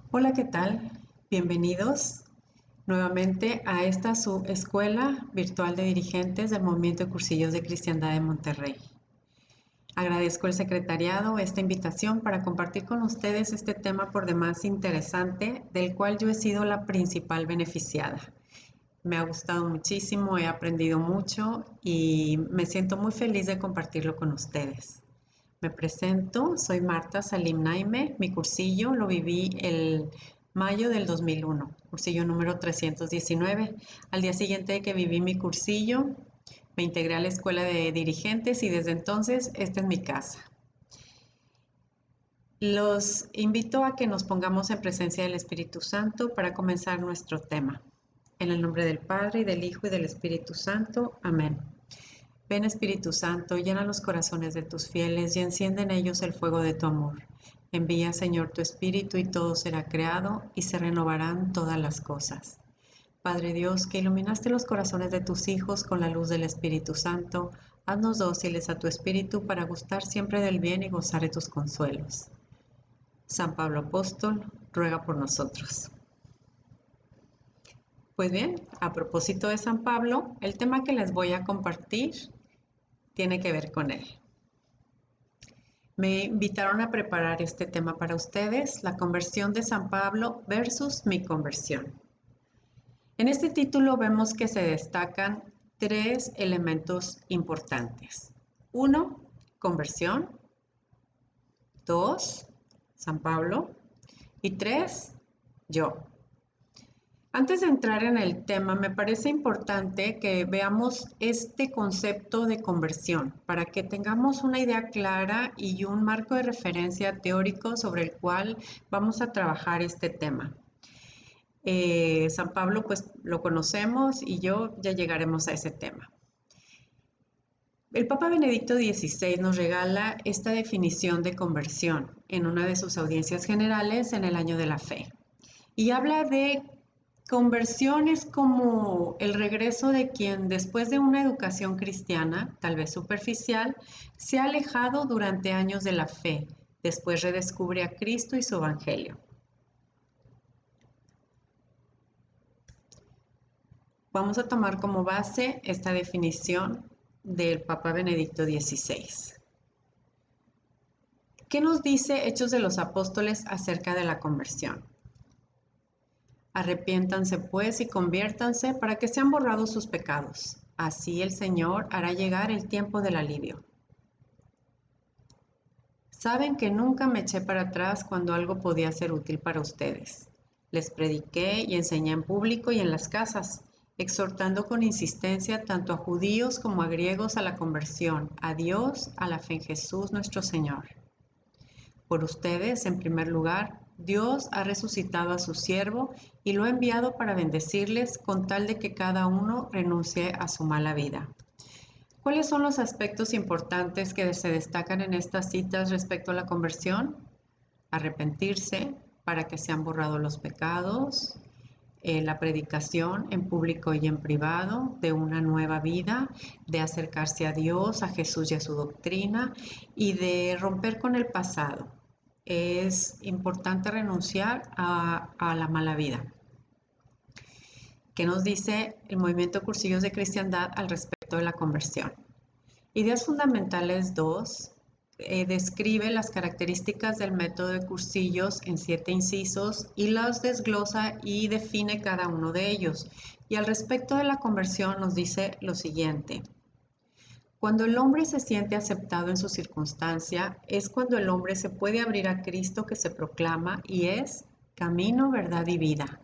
Hola, ¿qué tal? Bienvenidos nuevamente a esta su escuela virtual de dirigentes del Movimiento de Cursillos de Cristiandad de Monterrey. Agradezco al secretariado esta invitación para compartir con ustedes este tema por demás interesante, del cual yo he sido la principal beneficiada. Me ha gustado muchísimo, he aprendido mucho y me siento muy feliz de compartirlo con ustedes. Me presento, soy Marta Salim Naime, mi cursillo lo viví el mayo del 2001, cursillo número 319. Al día siguiente de que viví mi cursillo, me integré a la escuela de dirigentes y desde entonces esta es mi casa. Los invito a que nos pongamos en presencia del Espíritu Santo para comenzar nuestro tema. En el nombre del Padre, y del Hijo, y del Espíritu Santo. Amén. Ven Espíritu Santo, llena los corazones de tus fieles y enciende en ellos el fuego de tu amor. Envía, Señor, tu Espíritu y todo será creado y se renovarán todas las cosas. Padre Dios, que iluminaste los corazones de tus hijos con la luz del Espíritu Santo, haznos dóciles a tu Espíritu para gustar siempre del bien y gozar de tus consuelos. San Pablo Apóstol, ruega por nosotros. Pues bien, a propósito de San Pablo, el tema que les voy a compartir tiene que ver con él. Me invitaron a preparar este tema para ustedes, la conversión de San Pablo versus mi conversión. En este título vemos que se destacan tres elementos importantes. Uno, conversión. Dos, San Pablo. Y tres, yo. Antes de entrar en el tema, me parece importante que veamos este concepto de conversión para que tengamos una idea clara y un marco de referencia teórico sobre el cual vamos a trabajar este tema. San Pablo, pues lo conocemos y yo ya llegaremos a ese tema. El Papa Benedicto XVI nos regala esta definición de conversión en una de sus audiencias generales en el Año de la Fe y habla de conversión es como el regreso de quien después de una educación cristiana, tal vez superficial, se ha alejado durante años de la fe, después redescubre a Cristo y su Evangelio. Vamos a tomar como base esta definición del Papa Benedicto XVI. ¿Qué nos dice Hechos de los Apóstoles acerca de la conversión? Arrepiéntanse pues y conviértanse para que sean borrados sus pecados. Así el Señor hará llegar el tiempo del alivio. Saben que nunca me eché para atrás cuando algo podía ser útil para ustedes. Les prediqué y enseñé en público y en las casas, exhortando con insistencia tanto a judíos como a griegos a la conversión, a Dios, a la fe en Jesús nuestro Señor. Por ustedes, en primer lugar, Dios ha resucitado a su siervo y lo ha enviado para bendecirles con tal de que cada uno renuncie a su mala vida. ¿Cuáles son los aspectos importantes que se destacan en estas citas respecto a la conversión? Arrepentirse para que sean borrados los pecados, la predicación en público y en privado de una nueva vida, de acercarse a Dios, a Jesús y a su doctrina y de romper con el pasado. Es importante renunciar a la mala vida. ¿Qué nos dice el movimiento Cursillos de Cristiandad al respecto de la conversión? Ideas fundamentales 2 describe las características del método de cursillos en 7 incisos y las desglosa y define cada uno de ellos. Y al respecto de la conversión nos dice lo siguiente. Cuando el hombre se siente aceptado en su circunstancia, es cuando el hombre se puede abrir a Cristo que se proclama y es camino, verdad y vida.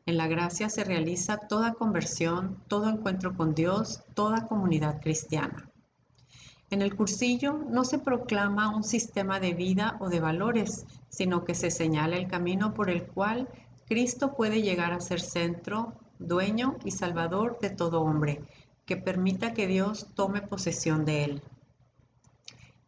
En la gracia se realiza toda conversión, todo encuentro con Dios, toda comunidad cristiana. En el cursillo no se proclama un sistema de vida o de valores, sino que se señala el camino por el cual Cristo puede llegar a ser centro, dueño y salvador de todo hombre, que permita que Dios tome posesión de él.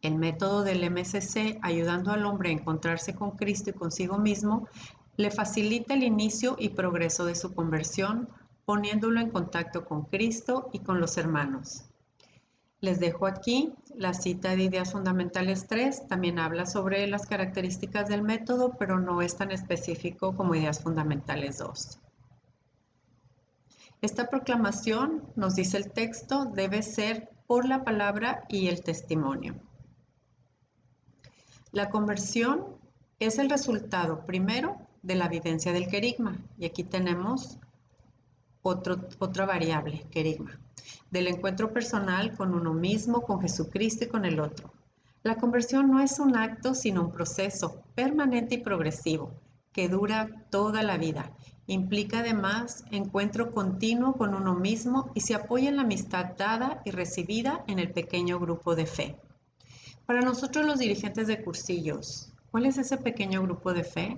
El método del MCC, ayudando al hombre a encontrarse con Cristo y consigo mismo, le facilita el inicio y progreso de su conversión, poniéndolo en contacto con Cristo y con los hermanos. Les dejo aquí la cita de Ideas Fundamentales 3. También habla sobre las características del método, pero no es tan específico como Ideas Fundamentales 2. Esta proclamación, nos dice el texto, debe ser por la palabra y el testimonio. La conversión es el resultado primero de la vivencia del querigma. Y aquí tenemos otra variable, querigma, del encuentro personal con uno mismo, con Jesucristo y con el otro. La conversión no es un acto, sino un proceso permanente y progresivo que dura toda la vida. Implica además encuentro continuo con uno mismo y se apoya en la amistad dada y recibida en el pequeño grupo de fe. Para nosotros los dirigentes de cursillos, ¿cuál es ese pequeño grupo de fe?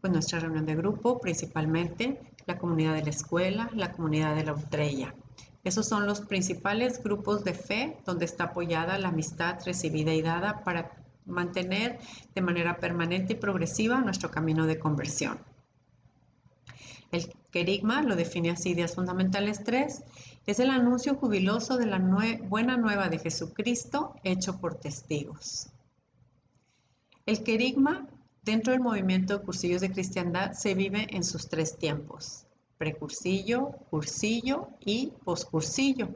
Pues nuestra reunión de grupo, principalmente la comunidad de la escuela, la comunidad de la Utrella. Esos son los principales grupos de fe donde está apoyada la amistad recibida y dada para mantener de manera permanente y progresiva nuestro camino de conversión. El querigma lo define así, Ideas Fundamentales 3, es el anuncio jubiloso de la buena nueva de Jesucristo hecho por testigos. El querigma dentro del movimiento de cursillos de cristiandad se vive en sus tres tiempos: precursillo, cursillo y poscursillo.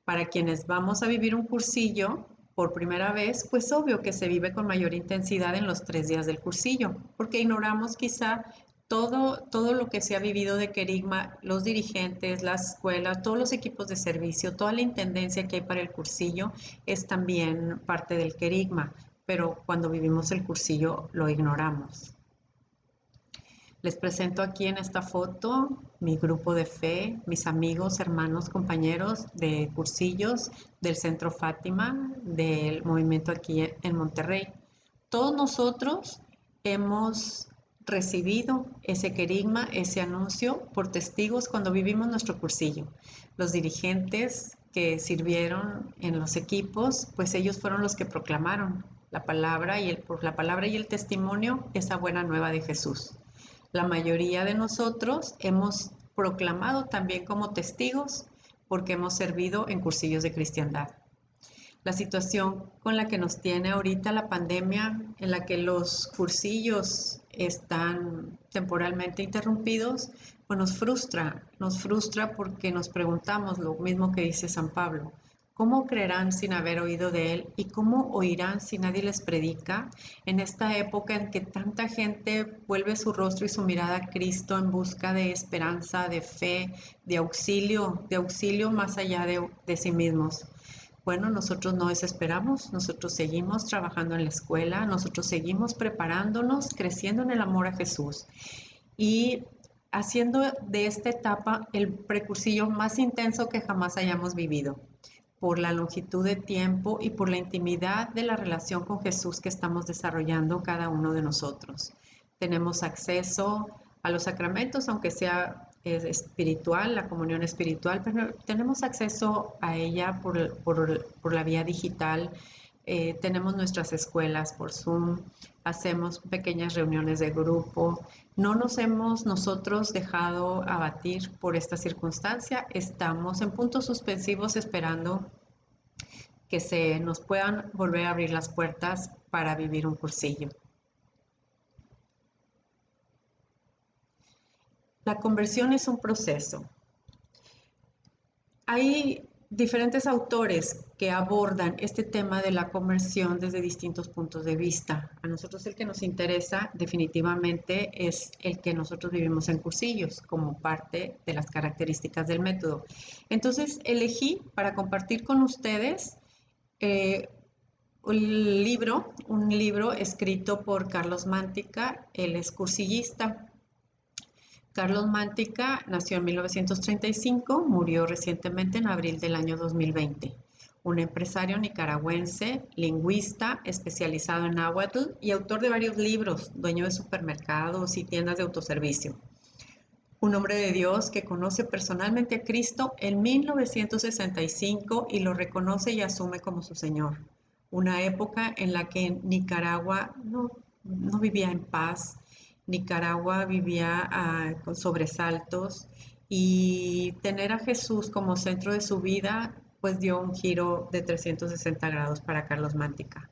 Para quienes vamos a vivir un cursillo por primera vez, pues obvio que se vive con mayor intensidad en los 3 días del cursillo, porque ignoramos quizá todo lo que se ha vivido de querigma, los dirigentes, la escuela, todos los equipos de servicio, toda la intendencia que hay para el cursillo es también parte del querigma, pero cuando vivimos el cursillo lo ignoramos. Les presento aquí en esta foto mi grupo de fe, mis amigos, hermanos, compañeros de cursillos del Centro Fátima, del movimiento aquí en Monterrey. Todos nosotros hemos recibido ese querigma, ese anuncio por testigos cuando vivimos nuestro cursillo. Los dirigentes que sirvieron en los equipos, pues ellos fueron los que proclamaron la palabra por la palabra y el testimonio esa buena nueva de Jesús. La mayoría de nosotros hemos proclamado también como testigos porque hemos servido en cursillos de cristiandad. La situación con la que nos tiene ahorita la pandemia, en la que los cursillos están temporalmente interrumpidos, pues nos frustra porque nos preguntamos lo mismo que dice San Pablo: ¿cómo creerán sin haber oído de él? ¿Y cómo oirán si nadie les predica? En esta época en que tanta gente vuelve su rostro y su mirada a Cristo en busca de esperanza, de fe, de auxilio más allá de sí mismos. Bueno, nosotros no desesperamos, nosotros seguimos trabajando en la escuela, nosotros seguimos preparándonos, creciendo en el amor a Jesús y haciendo de esta etapa el precursillo más intenso que jamás hayamos vivido, por la longitud de tiempo y por la intimidad de la relación con Jesús que estamos desarrollando cada uno de nosotros. Tenemos acceso a los sacramentos, aunque sea espiritual, la comunión espiritual, pero tenemos acceso a ella por la vía digital. Tenemos nuestras escuelas por Zoom, hacemos pequeñas reuniones de grupo. No nos hemos nosotros dejado abatir por esta circunstancia. Estamos en puntos suspensivos esperando que se nos puedan volver a abrir las puertas para vivir un cursillo. La conversión es un proceso. Hay diferentes autores que abordan este tema de la conversión desde distintos puntos de vista. A nosotros el que nos interesa definitivamente es el que nosotros vivimos en cursillos como parte de las características del método. Entonces elegí para compartir con ustedes un libro escrito por Carlos Mántica. Él es cursillista. Carlos Mántica nació en 1935, murió recientemente en abril del año 2020. Un empresario nicaragüense, lingüista, especializado en náhuatl y autor de varios libros, dueño de supermercados y tiendas de autoservicio. Un hombre de Dios que conoce personalmente a Cristo en 1965 y lo reconoce y asume como su Señor. Una época en la que Nicaragua no vivía en paz. Nicaragua vivía con sobresaltos, y tener a Jesús como centro de su vida pues dio un giro de 360 grados para Carlos Mántica.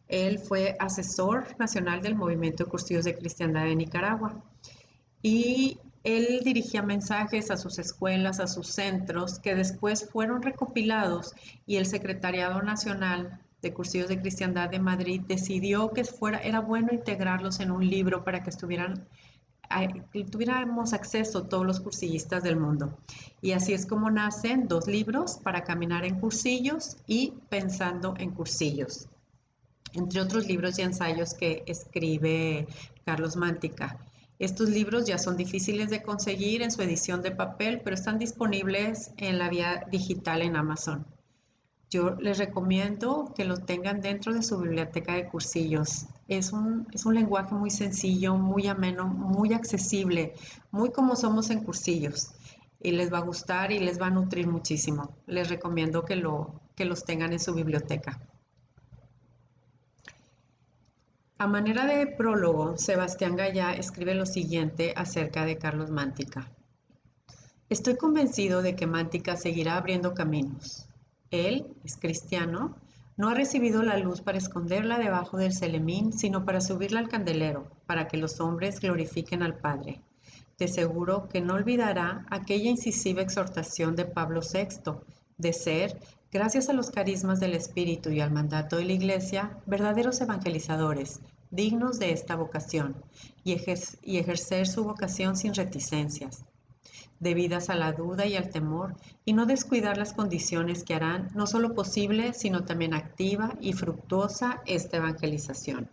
Él fue asesor nacional del Movimiento de Cursillos de Cristiandad de Nicaragua y él dirigía mensajes a sus escuelas, a sus centros, que después fueron recopilados y el Secretariado Nacional de Cursillos de Cristiandad de Madrid decidió que era bueno integrarlos en un libro para que tuviéramos acceso todos los cursillistas del mundo. Y así es como nacen 2 libros, Para caminar en cursillos y Pensando en cursillos, entre otros libros y ensayos que escribe Carlos Mántica. Estos libros ya son difíciles de conseguir en su edición de papel, pero están disponibles en la vía digital en Amazon. Yo les recomiendo que lo tengan dentro de su biblioteca de cursillos. Es un lenguaje muy sencillo, muy ameno, muy accesible, muy como somos en cursillos. Y les va a gustar y les va a nutrir muchísimo. Les recomiendo que los tengan en su biblioteca. A manera de prólogo, Sebastián Gallá escribe lo siguiente acerca de Carlos Mántica. Estoy convencido de que Mántica seguirá abriendo caminos. Él es cristiano, no ha recibido la luz para esconderla debajo del celemín, sino para subirla al candelero, para que los hombres glorifiquen al Padre. De seguro que no olvidará aquella incisiva exhortación de Pablo VI, de ser, gracias a los carismas del Espíritu y al mandato de la Iglesia, verdaderos evangelizadores, dignos de esta vocación, y ejercer su vocación sin reticencias, debidas a la duda y al temor, y no descuidar las condiciones que harán no solo posible, sino también activa y fructuosa esta evangelización.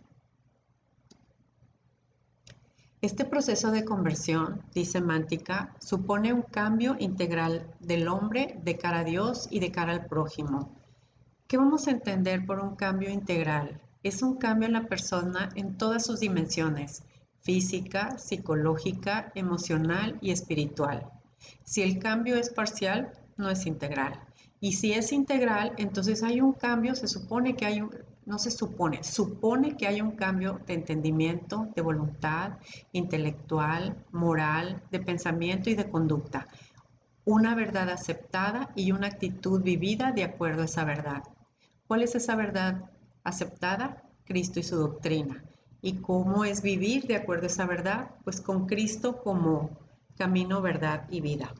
Este proceso de conversión, dice Mántica, supone un cambio integral del hombre de cara a Dios y de cara al prójimo. ¿Qué vamos a entender por un cambio integral? Es un cambio en la persona en todas sus dimensiones, física, psicológica, emocional y espiritual. Si el cambio es parcial, no es integral. Y si es integral, entonces hay un cambio, supone que hay un cambio de entendimiento, de voluntad, intelectual, moral, de pensamiento y de conducta. Una verdad aceptada y una actitud vivida de acuerdo a esa verdad. ¿Cuál es esa verdad aceptada? Cristo y su doctrina. ¿Y cómo es vivir de acuerdo a esa verdad? Pues con Cristo como camino, verdad y vida.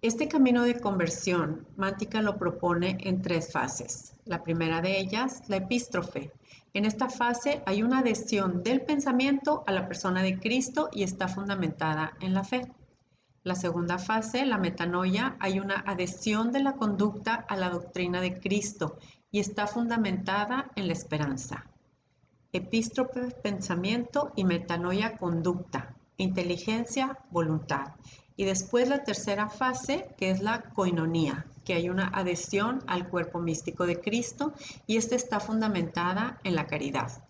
Este camino de conversión, Mántica lo propone en 3 fases. La primera de ellas, la epístrofe. En esta fase hay una adhesión del pensamiento a la persona de Cristo y está fundamentada en la fe. La segunda fase, la metanoia, hay una adhesión de la conducta a la doctrina de Cristo y está fundamentada en la esperanza. Epístrofe, pensamiento y metanoia, conducta, inteligencia, voluntad. Y después la tercera fase, que es la coinonía, que hay una adhesión al cuerpo místico de Cristo y esta está fundamentada en la caridad.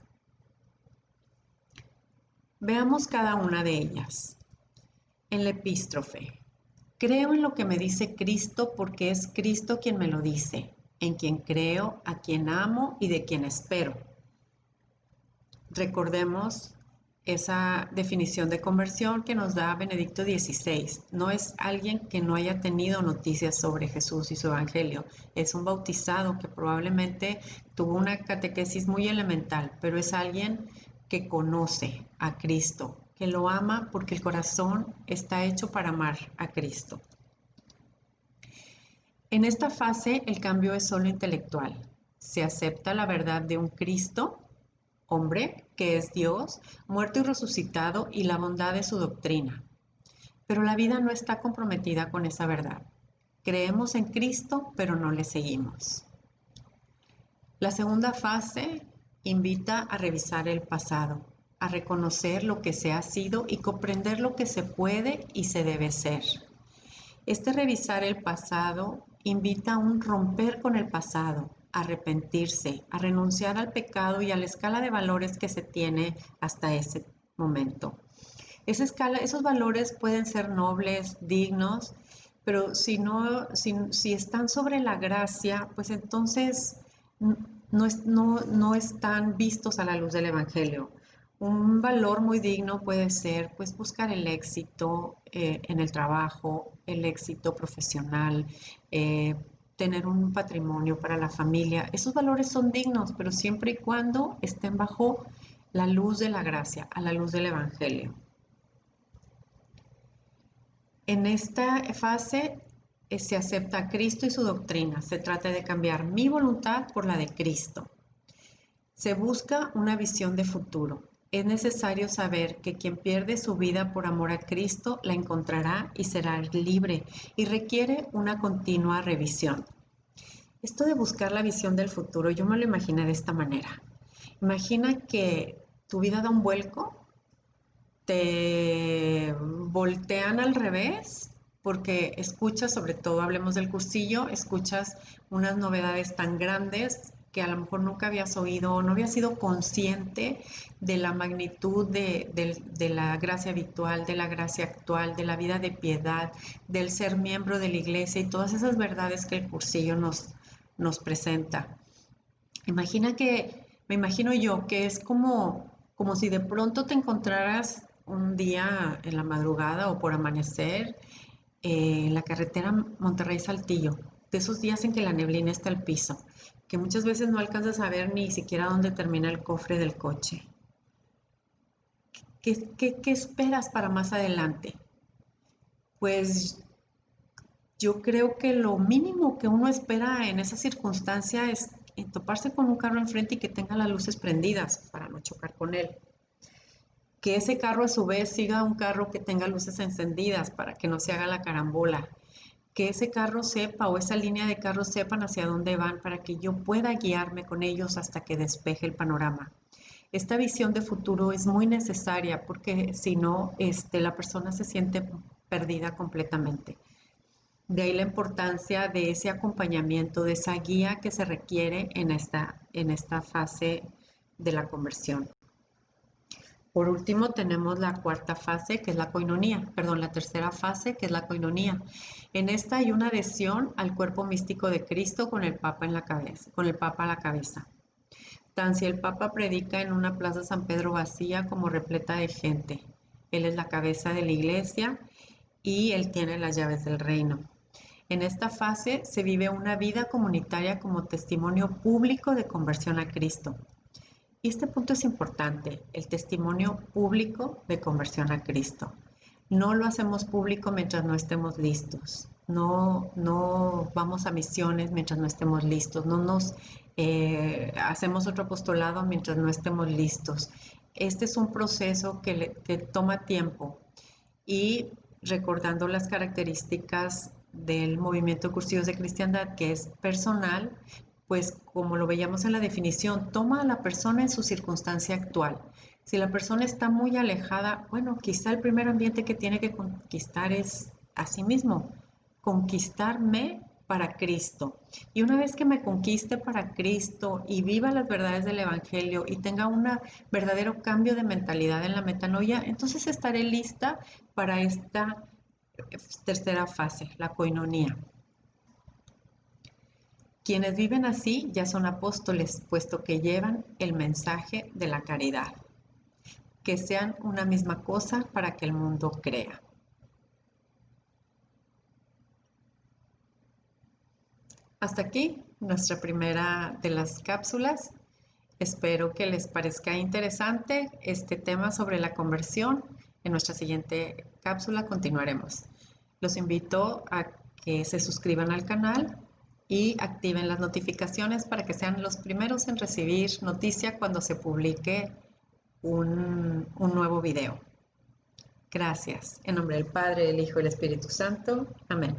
Veamos cada una de ellas. En la epístrofe, creo en lo que me dice Cristo porque es Cristo quien me lo dice, en quien creo, a quien amo y de quien espero. Recordemos esa definición de conversión que nos da Benedicto XVI. No es alguien que no haya tenido noticias sobre Jesús y su evangelio. Es un bautizado que probablemente tuvo una catequesis muy elemental, pero es alguien que conoce a Cristo, que lo ama porque el corazón está hecho para amar a Cristo. En esta fase el cambio es solo intelectual. Se acepta la verdad de un Cristo, hombre, que es Dios, muerto y resucitado, y la bondad de su doctrina. Pero la vida no está comprometida con esa verdad. Creemos en Cristo, pero no le seguimos. La segunda fase invita a revisar el pasado, a reconocer lo que se ha sido y comprender lo que se puede y se debe ser. Este revisar el pasado invita a un romper con el pasado, a arrepentirse, a renunciar al pecado y a la escala de valores que se tiene hasta ese momento. Esa escala, esos valores pueden ser nobles, dignos, pero si están sobre la gracia, pues entonces no están vistos a la luz del Evangelio. Un valor muy digno puede ser pues buscar el éxito en el trabajo, el éxito profesional, eh, tener un patrimonio para la familia. Esos valores son dignos, pero siempre y cuando estén bajo la luz de la gracia, a la luz del Evangelio. En esta fase se acepta a Cristo y su doctrina. Se trata de cambiar mi voluntad por la de Cristo. Se busca una visión de futuro. Es necesario saber que quien pierde su vida por amor a Cristo la encontrará y será libre, y requiere una continua revisión. Esto de buscar la visión del futuro, yo me lo imaginé de esta manera. Imagina que tu vida da un vuelco, te voltean al revés, porque escuchas, sobre todo hablemos del cursillo, escuchas unas novedades tan grandes que a lo mejor nunca habías oído o no habías sido consciente de la magnitud de la gracia habitual, de la gracia actual, de la vida de piedad, del ser miembro de la iglesia y todas esas verdades que el cursillo nos presenta. Me imagino yo que es como si de pronto te encontraras un día en la madrugada o por amanecer en la carretera Monterrey-Saltillo, de esos días en que la neblina está al piso, que muchas veces no alcanzas a ver ni siquiera dónde termina el cofre del coche. ¿Qué esperas para más adelante? Pues yo creo que lo mínimo que uno espera en esa circunstancia es toparse con un carro enfrente y que tenga las luces prendidas para no chocar con él. Que ese carro a su vez siga un carro que tenga luces encendidas para que no se haga la carambola. Que ese carro sepa o esa línea de carros sepan hacia dónde van para que yo pueda guiarme con ellos hasta que despeje el panorama. Esta visión de futuro es muy necesaria porque si no, la persona se siente perdida completamente. De ahí la importancia de ese acompañamiento, de esa guía que se requiere en esta fase de la conversión. Por último, tenemos la cuarta fase, que es la coinonía, perdón, la tercera fase, que es la coinonía. En esta hay una adhesión al cuerpo místico de Cristo con el Papa en la cabeza, con el Papa a la cabeza. Tan si el Papa predica en una plaza San Pedro vacía como repleta de gente. Él es la cabeza de la iglesia y él tiene las llaves del reino. En esta fase se vive una vida comunitaria como testimonio público de conversión a Cristo. Y este punto es importante, el testimonio público de conversión a Cristo. No lo hacemos público mientras no estemos listos. No vamos a misiones mientras no estemos listos. No nos hacemos otro apostolado mientras no estemos listos. Este es un proceso que toma tiempo y recordando las características del movimiento Cursivos de Cristiandad, que es personal, pues como lo veíamos en la definición, toma a la persona en su circunstancia actual. Si la persona está muy alejada, bueno, quizá el primer ambiente que tiene que conquistar es a sí mismo, conquistarme para Cristo. Y una vez que me conquiste para Cristo y viva las verdades del Evangelio y tenga un verdadero cambio de mentalidad en la metanoia, entonces estaré lista para esta tercera fase, la coinonía. Quienes viven así ya son apóstoles, puesto que llevan el mensaje de la caridad. Que sean una misma cosa para que el mundo crea. Hasta aquí nuestra primera de las cápsulas. Espero que les parezca interesante este tema sobre la conversión. En nuestra siguiente cápsula continuaremos. Los invito a que se suscriban al canal y activen las notificaciones para que sean los primeros en recibir noticia cuando se publique un nuevo video. Gracias. En nombre del Padre, del Hijo y del Espíritu Santo. Amén.